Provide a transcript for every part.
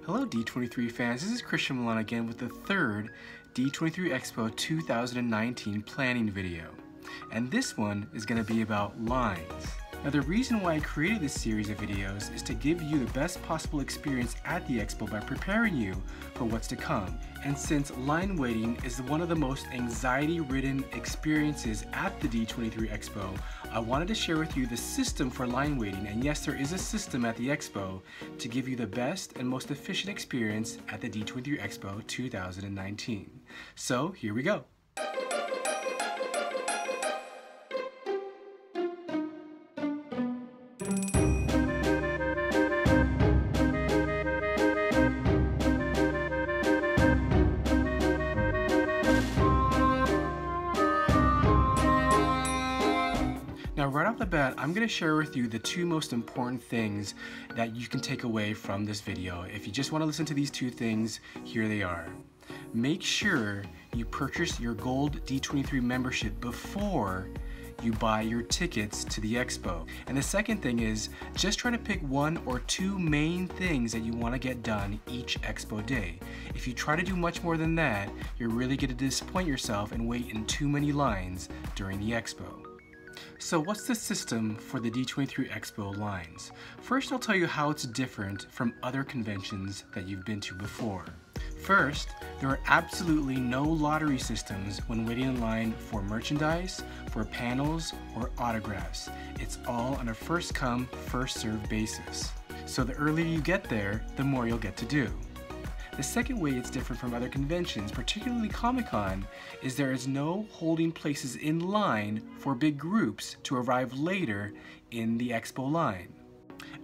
Hello D23 fans, this is Christian Milan again with the third D23 Expo 2019 planning video. And this one is going to be about lines. Now the reason why I created this series of videos is to give you the best possible experience at the Expo by preparing you for what's to come. And since line waiting is one of the most anxiety-ridden experiences at the D23 Expo, I wanted to share with you the system for line waiting. And yes, there is a system at the Expo to give you the best and most efficient experience at the D23 Expo 2019. So here we go. Now right off the bat, I'm going to share with you the two most important things that you can take away from this video. If you just want to listen to these two things, here they are. Make sure you purchase your Gold D23 membership before you buy your tickets to the Expo. And the second thing is, just try to pick one or two main things that you want to get done each Expo day. If you try to do much more than that, you're really going to disappoint yourself and wait in too many lines during the Expo. So what's the system for the D23 Expo lines? First, I'll tell you how it's different from other conventions that you've been to before. First, there are absolutely no lottery systems when waiting in line for merchandise, for panels, or autographs. It's all on a first-come, first-served basis. So the earlier you get there, the more you'll get to do. The second way it's different from other conventions, particularly Comic-Con, is there is no holding places in line for big groups to arrive later in the Expo line.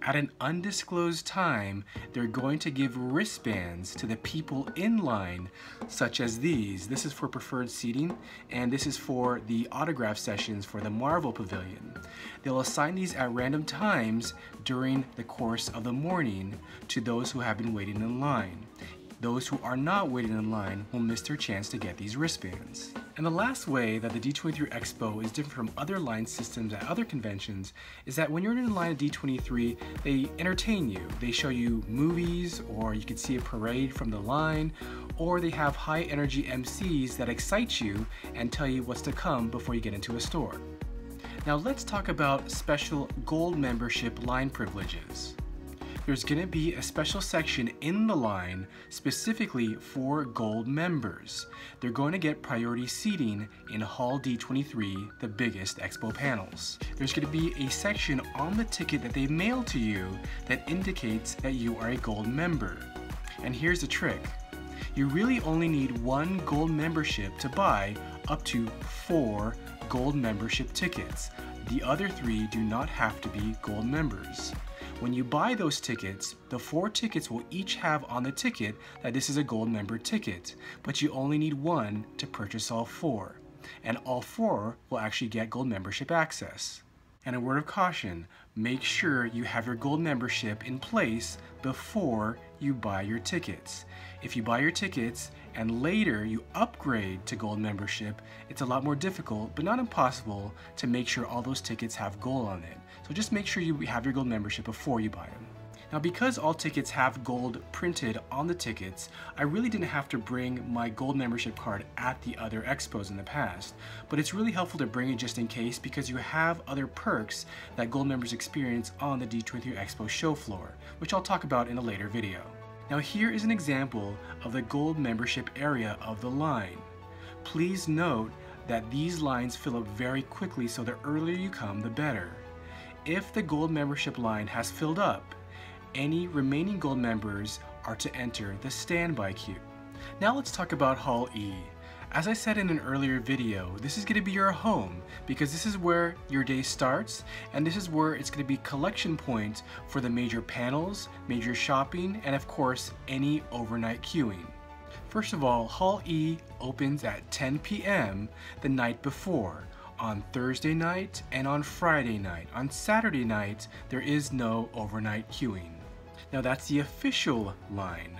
At an undisclosed time, they're going to give wristbands to the people in line, such as these. This is for preferred seating, and this is for the autograph sessions for the Marvel Pavilion. They'll assign these at random times during the course of the morning to those who have been waiting in line. Those who are not waiting in line will miss their chance to get these wristbands. And the last way that the D23 Expo is different from other line systems at other conventions is that when you're in line at D23, they entertain you. They show you movies, or you can see a parade from the line, or they have high energy MCs that excite you and tell you what's to come before you get into a store. Now let's talk about special gold membership line privileges. There's going to be a special section in the line specifically for gold members. They're going to get priority seating in Hall D23, the biggest expo panels. There's going to be a section on the ticket that they mail to you that indicates that you are a gold member. And here's the trick. You really only need one gold membership to buy up to 4 gold membership tickets. The other 3 do not have to be gold members. When you buy those tickets, the 4 tickets will each have on the ticket that this is a gold member ticket, but you only need one to purchase all 4. And all 4 will actually get gold membership access. And a word of caution, make sure you have your gold membership in place before you buy your tickets. If you buy your tickets and later you upgrade to gold membership, it's a lot more difficult, but not impossible, to make sure all those tickets have gold on it. So just make sure you have your gold membership before you buy them. Now because all tickets have gold printed on the tickets, I really didn't have to bring my gold membership card at the other expos in the past, but it's really helpful to bring it just in case because you have other perks that gold members experience on the D23 Expo show floor, which I'll talk about in a later video. Now here is an example of the gold membership area of the line. Please note that these lines fill up very quickly, so the earlier you come, the better. If the gold membership line has filled up, any remaining gold members are to enter the standby queue. Now let's talk about Hall E. As I said in an earlier video, this is going to be your home because this is where your day starts, and this is where it's going to be collection point for the major panels, major shopping, and of course any overnight queuing. First of all, Hall E opens at 10 p.m. the night before, on Thursday night and on Friday night. On Saturday night, there is no overnight queuing. Now that's the official line.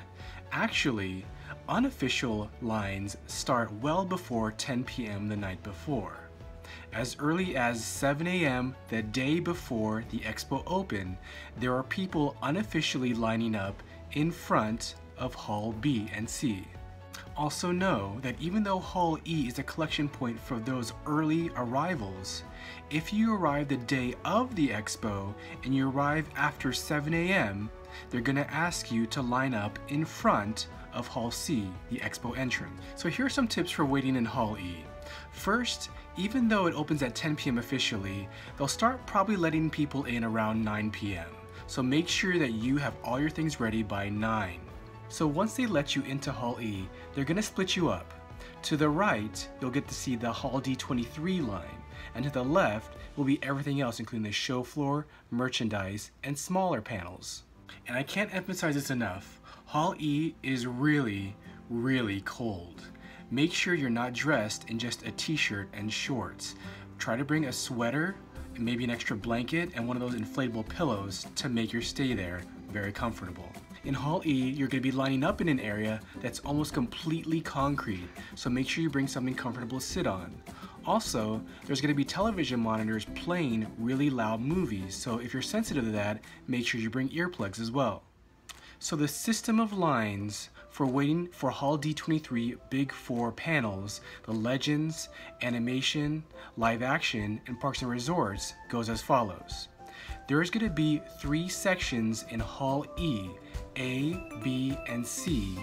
Actually, unofficial lines start well before 10 p.m. the night before. As early as 7 a.m. the day before the expo open, there are people unofficially lining up in front of Hall B and C. Also know that even though Hall E is a collection point for those early arrivals, if you arrive the day of the expo and you arrive after 7 a.m., they're going to ask you to line up in front of Hall C, the expo entrance. So here are some tips for waiting in Hall E. First, even though it opens at 10 p.m. officially, they'll start probably letting people in around 9 p.m. So make sure that you have all your things ready by 9. So once they let you into Hall E, they're going to split you up. To the right, you'll get to see the Hall D23 line, and to the left will be everything else, including the show floor, merchandise, and smaller panels. And I can't emphasize this enough, Hall E is really, really cold. Make sure you're not dressed in just a t-shirt and shorts. Try to bring a sweater, maybe an extra blanket, and one of those inflatable pillows to make your stay there very comfortable. In Hall E, you're going to be lining up in an area that's almost completely concrete, so make sure you bring something comfortable to sit on. Also, there's going to be television monitors playing really loud movies, so if you're sensitive to that, make sure you bring earplugs as well. So the system of lines for waiting for Hall D23 Big 4 panels, the Legends, Animation, Live Action, and Parks and Resorts goes as follows. There's going to be 3 sections in Hall E, A, B, and C,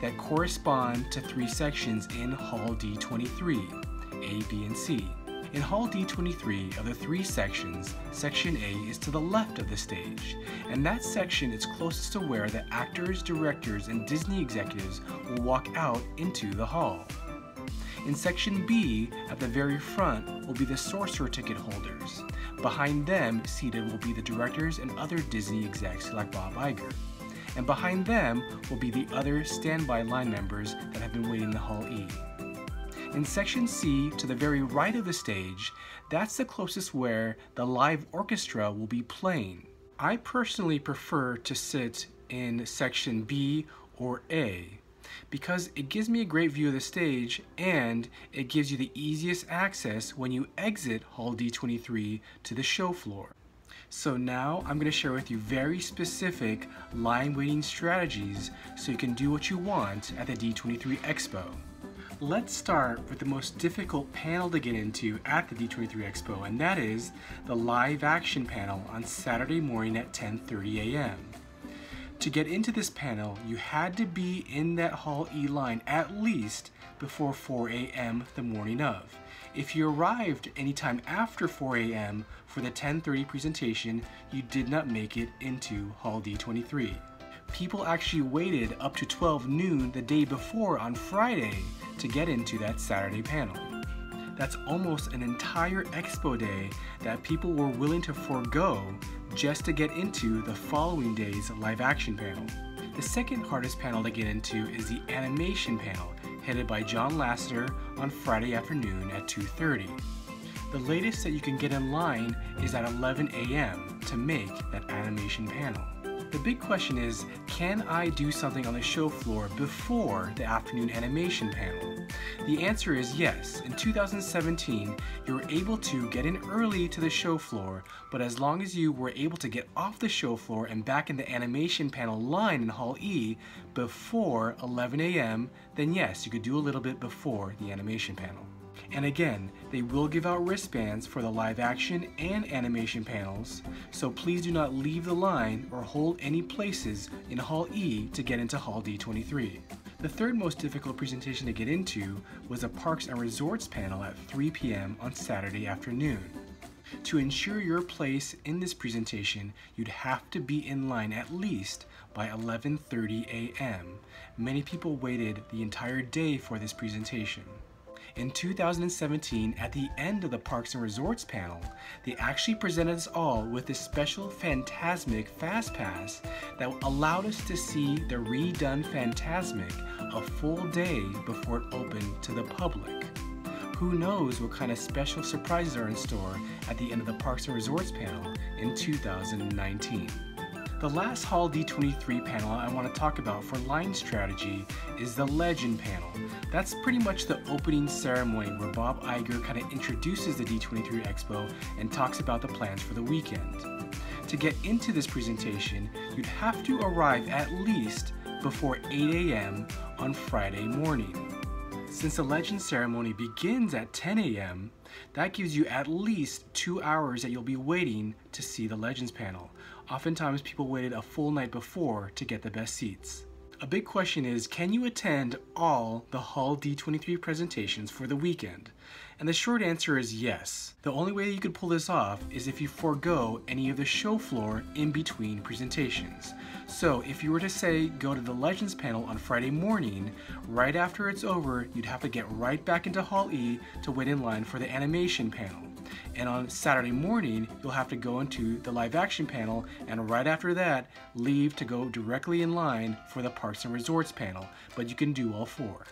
that correspond to 3 sections in Hall D23, A, B, and C. In Hall D23, of the 3 sections, Section A is to the left of the stage, and that section is closest to where the actors, directors, and Disney executives will walk out into the hall. In Section B, at the very front, will be the sorcerer ticket holders. Behind them, seated will be the directors and other Disney execs like Bob Iger. And behind them will be the other standby line members that have been waiting in Hall E. In Section C, to the very right of the stage, that's the closest where the live orchestra will be playing. I personally prefer to sit in Section B or A because it gives me a great view of the stage and it gives you the easiest access when you exit Hall D23 to the show floor. So now I'm going to share with you very specific line waiting strategies so you can do what you want at the D23 Expo. Let's start with the most difficult panel to get into at the D23 Expo, and that is the live action panel on Saturday morning at 10:30 a.m. To get into this panel, you had to be in that Hall E line at least before 4 a.m. the morning of. If you arrived anytime after 4 a.m. for the 10:30 presentation, you did not make it into Hall D23. People actually waited up to 12 noon the day before on Friday to get into that Saturday panel. That's almost an entire expo day that people were willing to forego just to get into the following day's live action panel. The second hardest panel to get into is the animation panel, headed by John Lasseter on Friday afternoon at 2:30. The latest that you can get in line is at 11 a.m. to make that animation panel. The big question is, can I do something on the show floor before the afternoon animation panel? The answer is yes. In 2017, you were able to get in early to the show floor, but as long as you were able to get off the show floor and back in the animation panel line in Hall E before 11 a.m., then yes, you could do a little bit before the animation panel. And again, they will give out wristbands for the live action and animation panels, so please do not leave the line or hold any places in Hall E to get into Hall D23. The third most difficult presentation to get into was a Parks and Resorts panel at 3 p.m. on Saturday afternoon. To ensure your place in this presentation, you'd have to be in line at least by 11:30 a.m. Many people waited the entire day for this presentation. In 2017, at the end of the Parks and Resorts panel, they actually presented us all with this special Fantasmic Fast Pass that allowed us to see the redone Fantasmic a full day before it opened to the public. Who knows what kind of special surprises are in store at the end of the Parks and Resorts panel in 2019. The last Hall D23 panel I want to talk about for line strategy is the Legend panel. That's pretty much the opening ceremony where Bob Iger kind of introduces the D23 Expo and talks about the plans for the weekend. To get into this presentation, you'd have to arrive at least before 8 a.m. on Friday morning. Since the Legends ceremony begins at 10 a.m., that gives you at least 2 hours that you'll be waiting to see the Legends panel. Oftentimes people waited a full night before to get the best seats. A big question is, can you attend all the Hall D23 presentations for the weekend? And the short answer is yes. The only way you could pull this off is if you forego any of the show floor in between presentations. So if you were to say go to the Legends panel on Friday morning, right after it's over, you'd have to get right back into Hall E to wait in line for the animation panel. And on Saturday morning, you'll have to go into the live action panel, and right after that, leave to go directly in line for the Parks and Resorts panel, but you can do all four.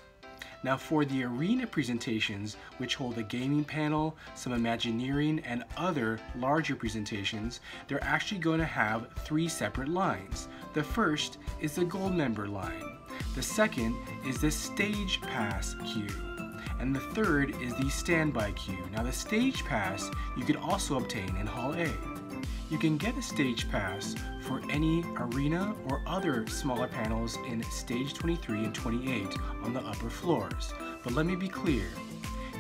Now for the arena presentations, which hold a gaming panel, some Imagineering, and other larger presentations, they're actually going to have 3 separate lines. The first is the Gold Member line. The second is the Stage Pass queue. And the third is the Standby queue. Now the Stage Pass you could also obtain in Hall A. You can get a Stage Pass for any arena or other smaller panels in Stage 23 and 28 on the upper floors. But let me be clear,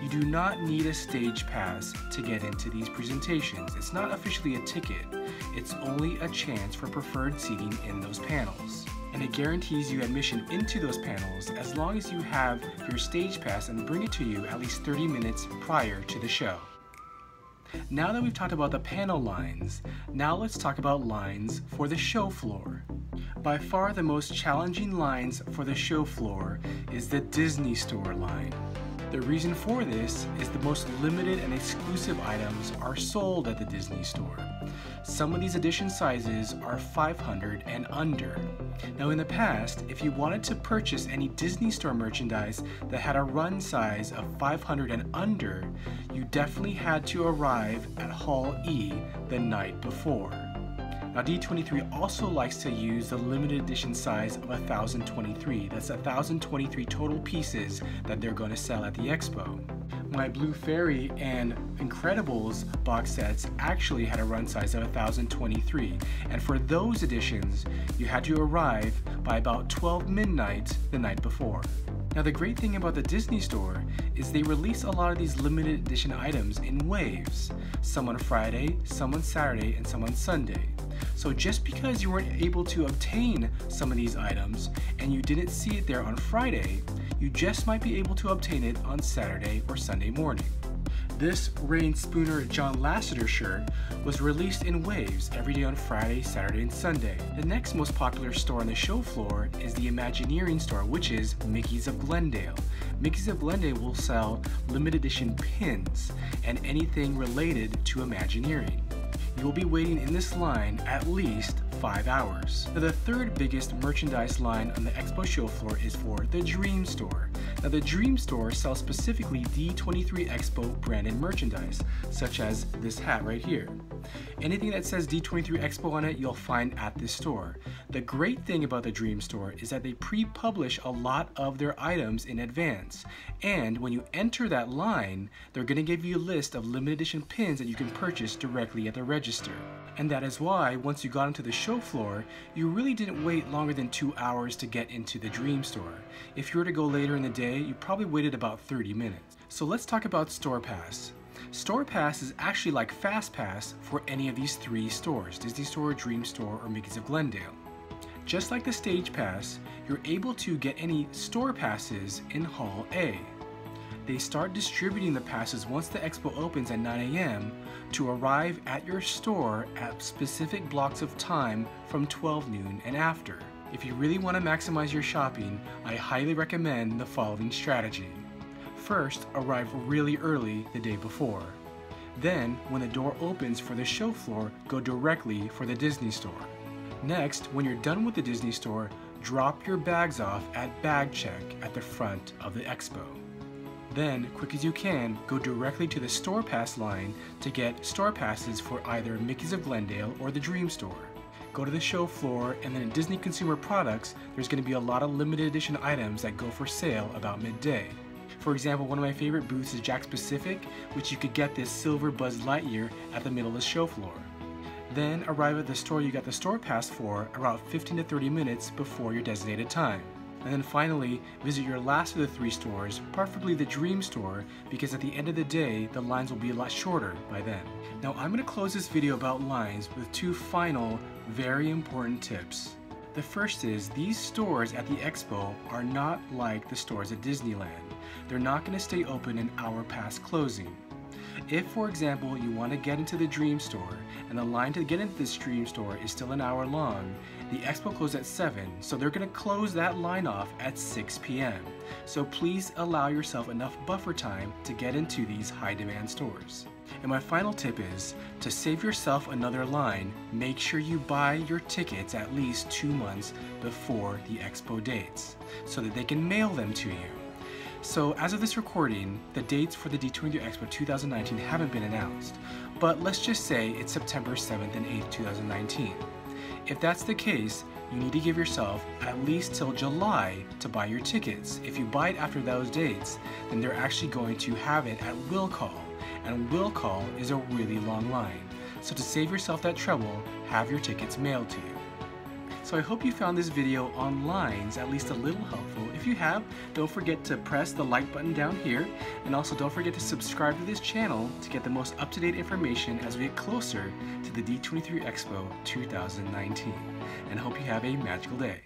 you do not need a Stage Pass to get into these presentations. It's not officially a ticket, it's only a chance for preferred seating in those panels. And it guarantees you admission into those panels as long as you have your Stage Pass and bring it to you at least 30 minutes prior to the show. Now that we've talked about the panel lines, now let's talk about lines for the show floor. By far the most challenging lines for the show floor is the Disney Store line. The reason for this is the most limited and exclusive items are sold at the Disney Store. Some of these edition sizes are 500 and under. Now in the past, if you wanted to purchase any Disney Store merchandise that had a run size of 500 and under, you definitely had to arrive at Hall E the night before. Now D23 also likes to use the limited edition size of 1023. That's 1023 total pieces that they're going to sell at the expo. My Blue Fairy and Incredibles box sets actually had a run size of 1023, and for those editions you had to arrive by about 12 midnight the night before. Now the great thing about the Disney Store is they release a lot of these limited edition items in waves, some on Friday, some on Saturday, and some on Sunday. So just because you weren't able to obtain some of these items and you didn't see it there on Friday, you just might be able to obtain it on Saturday or Sunday morning. This Rain Spooner John Lasseter shirt was released in waves every day on Friday, Saturday, and Sunday. The next most popular store on the show floor is the Imagineering store, which is Mickey's of Glendale. Mickey's of Glendale will sell limited edition pins and anything related to Imagineering. You will be waiting in this line at least 5 hours. Now the third biggest merchandise line on the expo show floor is for the Dream Store. Now the Dream Store sells specifically D23 Expo branded merchandise, such as this hat right here. Anything that says D23 Expo on it, you'll find at this store. The great thing about the Dream Store is that they pre-publish a lot of their items in advance. And when you enter that line, they're going to give you a list of limited edition pins that you can purchase directly at the register. And that is why, once you got into the show floor, you really didn't wait longer than 2 hours to get into the Dream Store. If you were to go later in the day, you probably waited about 30 minutes. So let's talk about Store Pass. Store Pass is actually like Fast Pass for any of these 3 stores, Disney Store, Dream Store, or Mickey's of Glendale. Just like the Stage Pass, you're able to get any store passes in Hall A. They start distributing the passes once the expo opens at 9 a.m. to arrive at your store at specific blocks of time from 12 noon and after. If you really want to maximize your shopping, I highly recommend the following strategy. First, arrive really early the day before. Then, when the door opens for the show floor, go directly for the Disney Store. Next, when you're done with the Disney Store, drop your bags off at bag check at the front of the expo. Then, quick as you can, go directly to the Store Pass line to get store passes for either Mickey's of Glendale or the Dream Store. Go to the show floor, and then in Disney Consumer Products, there's going to be a lot of limited edition items that go for sale about midday. For example, one of my favorite booths is Jakks Pacific, which you could get this silver Buzz Lightyear at the middle of the show floor. Then arrive at the store you got the store pass for around 15 to 30 minutes before your designated time. And then finally, visit your last of the 3 stores, preferably the Dream store, because at the end of the day, the lines will be a lot shorter by then. Now I'm going to close this video about lines with 2 final, very important tips. The first is, these stores at the Expo are not like the stores at Disneyland. They're not going to stay open an hour past closing. If, for example, you want to get into the Dream store and the line to get into this Dream store is still an hour long, the Expo closes at 7, so they're going to close that line off at 6 p.m. So please allow yourself enough buffer time to get into these high-demand stores. And my final tip is, to save yourself another line, make sure you buy your tickets at least 2 months before the Expo dates, so that they can mail them to you. So as of this recording, the dates for the D23 Expo 2019 haven't been announced, but let's just say it's September 7th and 8th, 2019. If that's the case, you need to give yourself at least till July to buy your tickets. If you buy it after those dates, then they're actually going to have it at will call, and will call is a really long line. So to save yourself that trouble, have your tickets mailed to you. So I hope you found this video on lines at least a little helpful. If you have, don't forget to press the like button down here, and also don't forget to subscribe to this channel to get the most up-to-date information as we get closer to the D23 Expo 2019. And I hope you have a magical day.